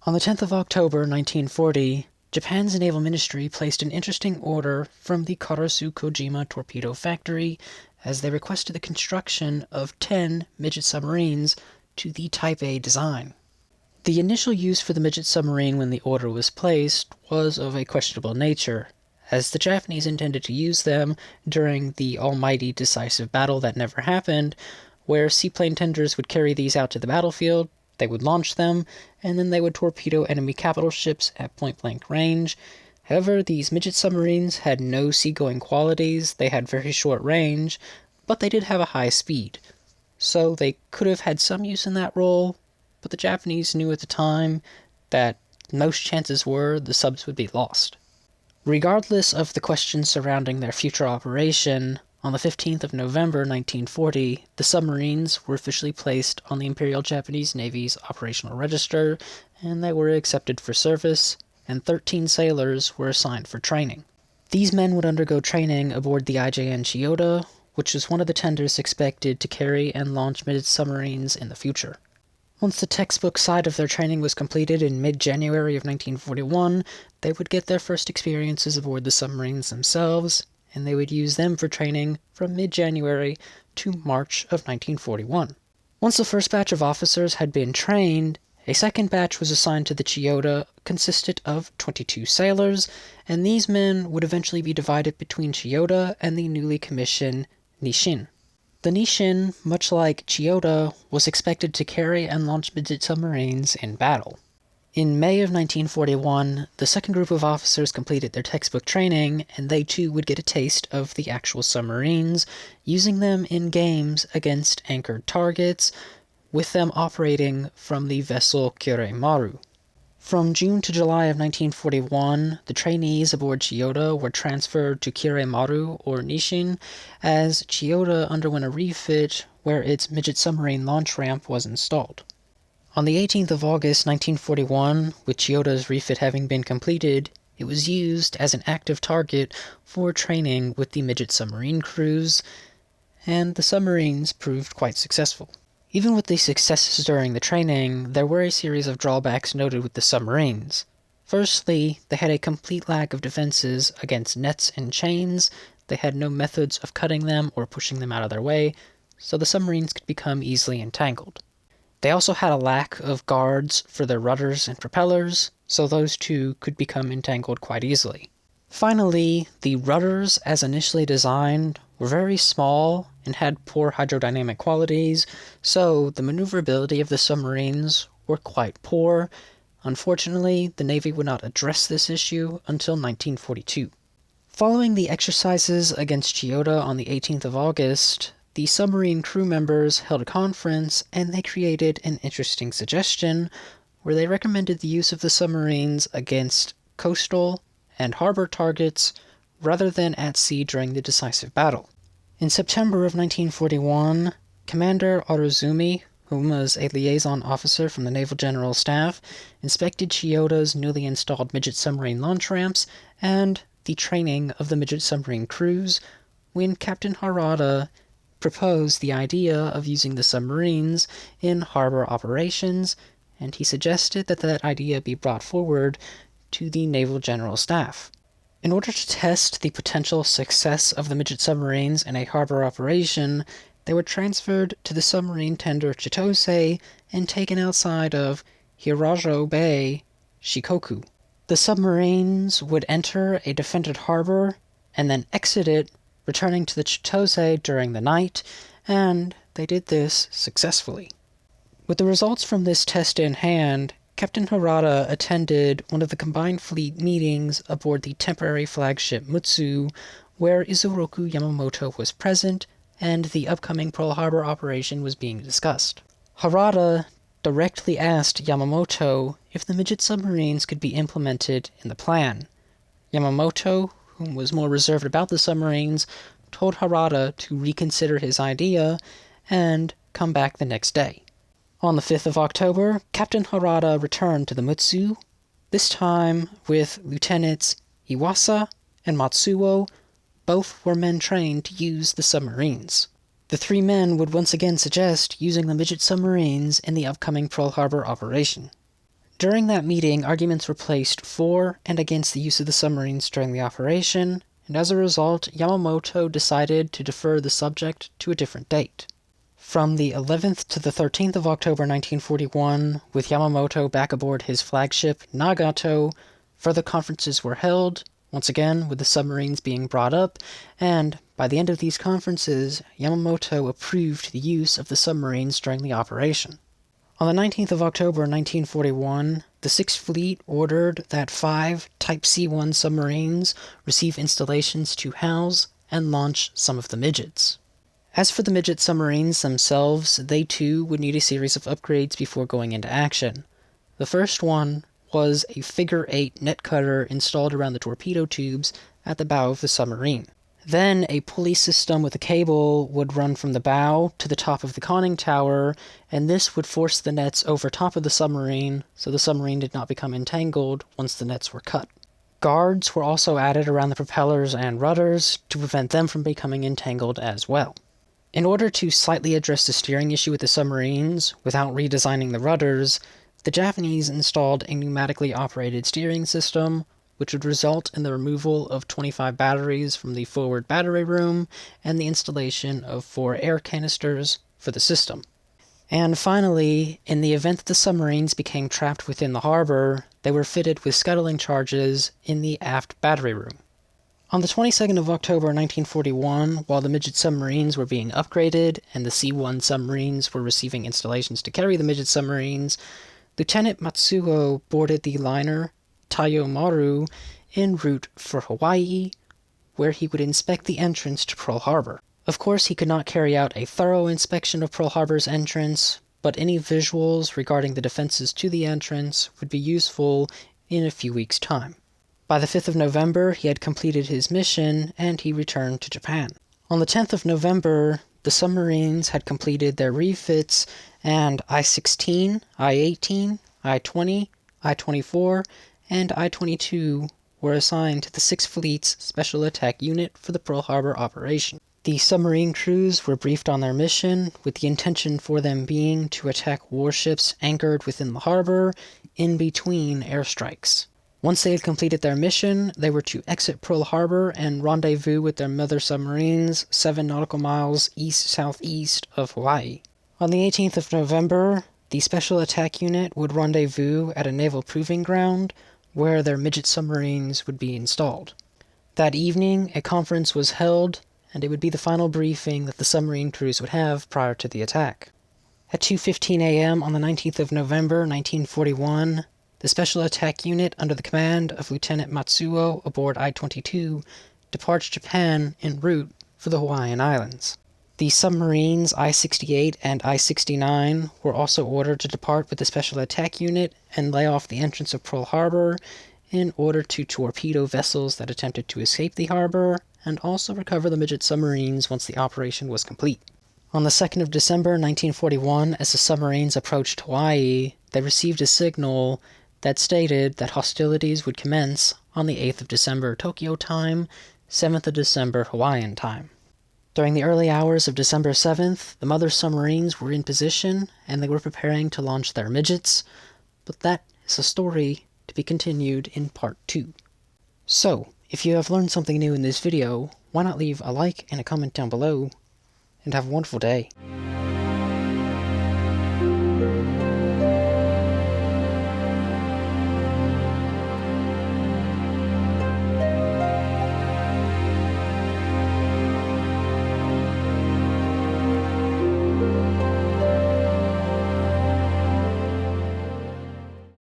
On the 10th of October 1940, Japan's naval ministry placed an interesting order from the Karasu Kojima torpedo factory as they requested the construction of 10 midget submarines to the Type A design. The initial use for the midget submarine when the order was placed was of a questionable nature, as the Japanese intended to use them during the almighty decisive battle that never happened, where seaplane tenders would carry these out to the battlefield, they would launch them, and then they would torpedo enemy capital ships at point-blank range. However, these midget submarines had no seagoing qualities, they had very short range, but they did have a high speed. So they could have had some use in that role, but the Japanese knew at the time that most chances were the subs would be lost. Regardless of the questions surrounding their future operation, on the 15th of November 1940, the submarines were officially placed on the Imperial Japanese Navy's operational register, and they were accepted for service, and 13 sailors were assigned for training. These men would undergo training aboard the IJN Chiyoda, which was one of the tenders expected to carry and launch midget submarines in the future. Once the textbook side of their training was completed in mid-January of 1941, they would get their first experiences aboard the submarines themselves, and they would use them for training from mid-January to March of 1941. Once the first batch of officers had been trained, a second batch was assigned to the Chiyoda, consisted of 22 sailors, and these men would eventually be divided between Chiyoda and the newly commissioned Nishin. The Nishin, much like Chiyoda, was expected to carry and launch midget submarines in battle. In May of 1941, the second group of officers completed their textbook training, and they too would get a taste of the actual submarines, using them in games against anchored targets, with them operating from the vessel Kirei-maru. From June to July of 1941, the trainees aboard Chiyoda were transferred to Kirei-maru or Nishin, as Chiyoda underwent a refit where its midget submarine launch ramp was installed. On the 18th of August 1941, with Chiyoda's refit having been completed, it was used as an active target for training with the midget submarine crews, and the submarines proved quite successful. Even with the successes during the training, there were a series of drawbacks noted with the submarines. Firstly, they had a complete lack of defenses against nets and chains, they had no methods of cutting them or pushing them out of their way, so the submarines could become easily entangled. They also had a lack of guards for their rudders and propellers, so those too could become entangled quite easily. Finally, the rudders, as initially designed, were very small and had poor hydrodynamic qualities, so the maneuverability of the submarines were quite poor. Unfortunately, the Navy would not address this issue until 1942. Following the exercises against Chiyoda on the 18th of August, the submarine crew members held a conference and they created an interesting suggestion where they recommended the use of the submarines against coastal and harbor targets rather than at sea during the decisive battle. In September of 1941, Commander Aruzumi, who was a liaison officer from the Naval General Staff, inspected Chiyoda's newly installed midget submarine launch ramps and the training of the midget submarine crews when Captain Harada proposed the idea of using the submarines in harbor operations, and he suggested that that idea be brought forward to the Naval General Staff. In order to test the potential success of the midget submarines in a harbor operation, they were transferred to the submarine tender Chitose and taken outside of Hirajo Bay, Shikoku. The submarines would enter a defended harbor and then exit it, returning to the Chitose during the night, and they did this successfully. With the results from this test in hand, Captain Harada attended one of the combined fleet meetings aboard the temporary flagship Mutsu, where Izoroku Yamamoto was present, and the upcoming Pearl Harbor operation was being discussed. Harada directly asked Yamamoto if the midget submarines could be implemented in the plan. Yamamoto, who was more reserved about the submarines, told Harada to reconsider his idea and come back the next day. On the 5th of October, Captain Harada returned to the Mutsu, this time with Lieutenants Iwasa and Matsuo. Both were men trained to use the submarines. The three men would once again suggest using the midget submarines in the upcoming Pearl Harbor operation. During that meeting, arguments were placed for and against the use of the submarines during the operation, and as a result, Yamamoto decided to defer the subject to a different date. From the 11th to the 13th of October 1941, with Yamamoto back aboard his flagship Nagato, further conferences were held, once again with the submarines being brought up, and by the end of these conferences, Yamamoto approved the use of the submarines during the operation. On the 19th of October 1941, the Sixth Fleet ordered that 5 Type C1 submarines receive installations to house and launch some of the midgets. As for the midget submarines themselves, they too would need a series of upgrades before going into action. The first one was a figure-8 net cutter installed around the torpedo tubes at the bow of the submarine. Then a pulley system with a cable would run from the bow to the top of the conning tower, and this would force the nets over top of the submarine so the submarine did not become entangled once the nets were cut. Guards were also added around the propellers and rudders to prevent them from becoming entangled as well. In order to slightly address the steering issue with the submarines, without redesigning the rudders, the Japanese installed a pneumatically operated steering system, which would result in the removal of 25 batteries from the forward battery room and the installation of 4 air canisters for the system. And finally, in the event that the submarines became trapped within the harbor, they were fitted with scuttling charges in the aft battery room. On the 22nd of October 1941, while the midget submarines were being upgraded and the C-1 submarines were receiving installations to carry the midget submarines, Lieutenant Matsuo boarded the liner Tayomaru en route for Hawaii, where he would inspect the entrance to Pearl Harbor. Of course, he could not carry out a thorough inspection of Pearl Harbor's entrance, but any visuals regarding the defenses to the entrance would be useful in a few weeks' time. By the 5th of November, he had completed his mission, and he returned to Japan. On the 10th of November, the submarines had completed their refits, and I-16, I-18, I-20, I-24, and I-22 were assigned to the Sixth Fleet's Special Attack Unit for the Pearl Harbor operation. The submarine crews were briefed on their mission, with the intention for them being to attack warships anchored within the harbor in between airstrikes. Once they had completed their mission, they were to exit Pearl Harbor and rendezvous with their mother submarines 7 nautical miles east-southeast of Hawaii. On the 18th of November, the Special Attack Unit would rendezvous at a naval proving ground where their midget submarines would be installed. That evening, a conference was held, and it would be the final briefing that the submarine crews would have prior to the attack. At 2:15 a.m. on the 19th of November, 1941, the Special Attack Unit under the command of Lieutenant Matsuo aboard I-22 departs Japan en route for the Hawaiian Islands. The submarines I-68 and I-69 were also ordered to depart with the Special Attack Unit and lay off the entrance of Pearl Harbor in order to torpedo vessels that attempted to escape the harbor and also recover the midget submarines once the operation was complete. On the 2nd of December 1941, as the submarines approached Hawaii, they received a signal that stated that hostilities would commence on the 8th of December Tokyo time, 7th of December Hawaiian time. During the early hours of December 7th, the mother submarines were in position and they were preparing to launch their midgets, but that is a story to be continued in part 2. So, if you have learned something new in this video, why not leave a like and a comment down below, and have a wonderful day.